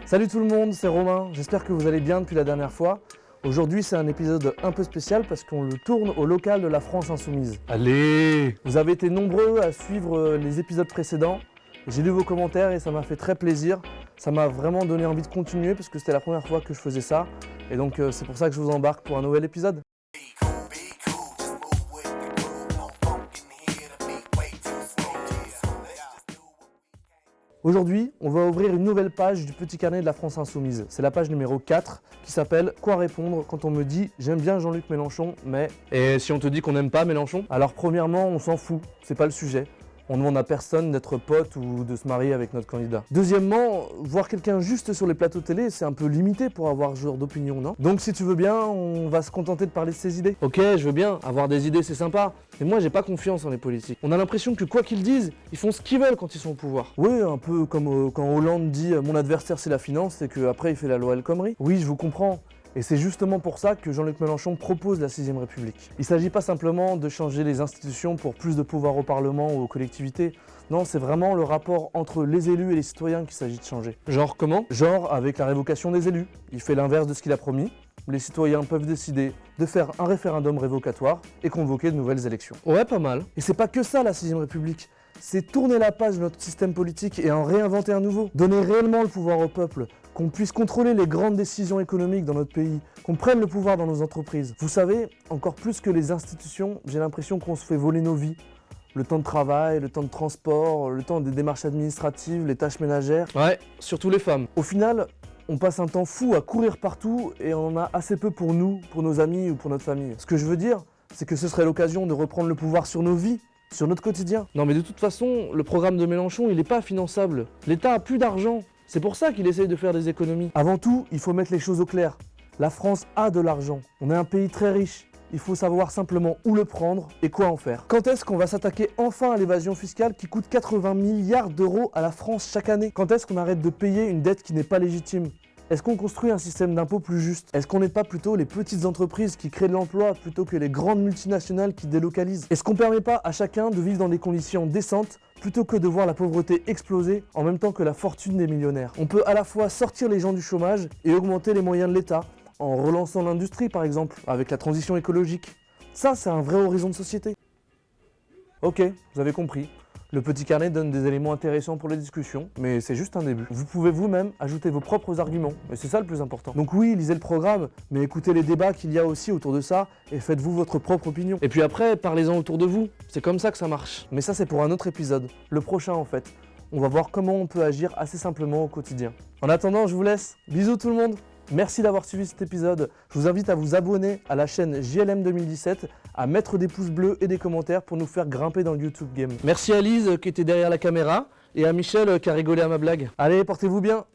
Salut tout le monde, c'est Romain, j'espère que vous allez bien depuis la dernière fois. Aujourd'hui c'est un épisode un peu spécial parce qu'on le tourne au local de la France Insoumise. Allez! Vous avez été nombreux à suivre les épisodes précédents, j'ai lu vos commentaires et ça m'a fait très plaisir. Ça m'a vraiment donné envie de continuer parce que c'était la première fois que je faisais ça. Et donc c'est pour ça que je vous embarque pour un nouvel épisode. Aujourd'hui, on va ouvrir une nouvelle page du petit carnet de la France Insoumise. C'est la page numéro 4 qui s'appelle « Quoi répondre quand on me dit « J'aime bien Jean-Luc Mélenchon, mais… » Et si on te dit qu'on n'aime pas Mélenchon? Alors premièrement, on s'en fout, c'est pas le sujet. On demande à personne d'être pote ou de se marier avec notre candidat. Deuxièmement, voir quelqu'un juste sur les plateaux télé, c'est un peu limité pour avoir ce genre d'opinion, non? Donc si tu veux bien, on va se contenter de parler de ses idées. Ok, je veux bien, avoir des idées c'est sympa, mais moi j'ai pas confiance en les politiques. On a l'impression que quoi qu'ils disent, ils font ce qu'ils veulent quand ils sont au pouvoir. Oui, un peu comme quand Hollande dit « Mon adversaire c'est la finance » et qu'après il fait la loi El Khomri. Oui, je vous comprends. Et c'est justement pour ça que Jean-Luc Mélenchon propose la 6ème République. Il ne s'agit pas simplement de changer les institutions pour plus de pouvoir au Parlement ou aux collectivités. Non, c'est vraiment le rapport entre les élus et les citoyens qu'il s'agit de changer. Genre comment? Genre avec la révocation des élus. Il fait l'inverse de ce qu'il a promis. Les citoyens peuvent décider de faire un référendum révocatoire et convoquer de nouvelles élections. Ouais, pas mal. Et c'est pas que ça la 6ème République. C'est tourner la page de notre système politique et en réinventer un nouveau. Donner réellement le pouvoir au peuple, qu'on puisse contrôler les grandes décisions économiques dans notre pays, qu'on prenne le pouvoir dans nos entreprises. Vous savez, encore plus que les institutions, j'ai l'impression qu'on se fait voler nos vies. Le temps de travail, le temps de transport, le temps des démarches administratives, les tâches ménagères. Ouais, surtout les femmes. Au final, on passe un temps fou à courir partout et on en a assez peu pour nous, pour nos amis ou pour notre famille. Ce que je veux dire, c'est que ce serait l'occasion de reprendre le pouvoir sur nos vies, sur notre quotidien. Non mais de toute façon, le programme de Mélenchon, il est pas finançable. L'État a plus d'argent. C'est pour ça qu'il essaye de faire des économies. Avant tout, il faut mettre les choses au clair. La France a de l'argent. On est un pays très riche. Il faut savoir simplement où le prendre et quoi en faire. Quand est-ce qu'on va s'attaquer enfin à l'évasion fiscale qui coûte 80 milliards d'euros à la France chaque année? Quand est-ce qu'on arrête de payer une dette qui n'est pas légitime? Est-ce qu'on construit un système d'impôts plus juste? Est-ce qu'on n'aide pas plutôt les petites entreprises qui créent de l'emploi plutôt que les grandes multinationales qui délocalisent? Est-ce qu'on ne permet pas à chacun de vivre dans des conditions décentes plutôt que de voir la pauvreté exploser en même temps que la fortune des millionnaires? On peut à la fois sortir les gens du chômage et augmenter les moyens de l'État, en relançant l'industrie par exemple, avec la transition écologique. Ça, c'est un vrai horizon de société. Ok, vous avez compris. Le petit carnet donne des éléments intéressants pour les discussions, mais c'est juste un début. Vous pouvez vous-même ajouter vos propres arguments, et c'est ça le plus important. Donc oui, lisez le programme, mais écoutez les débats qu'il y a aussi autour de ça, et faites-vous votre propre opinion. Et puis après, parlez-en autour de vous. C'est comme ça que ça marche. Mais ça, c'est pour un autre épisode, le prochain en fait. On va voir comment on peut agir assez simplement au quotidien. En attendant, je vous laisse. Bisous tout le monde. Merci d'avoir suivi cet épisode. Je vous invite à vous abonner à la chaîne JLM 2017, à mettre des pouces bleus et des commentaires pour nous faire grimper dans le YouTube Game. Merci à Lise qui était derrière la caméra et à Michel qui a rigolé à ma blague. Allez, portez-vous bien.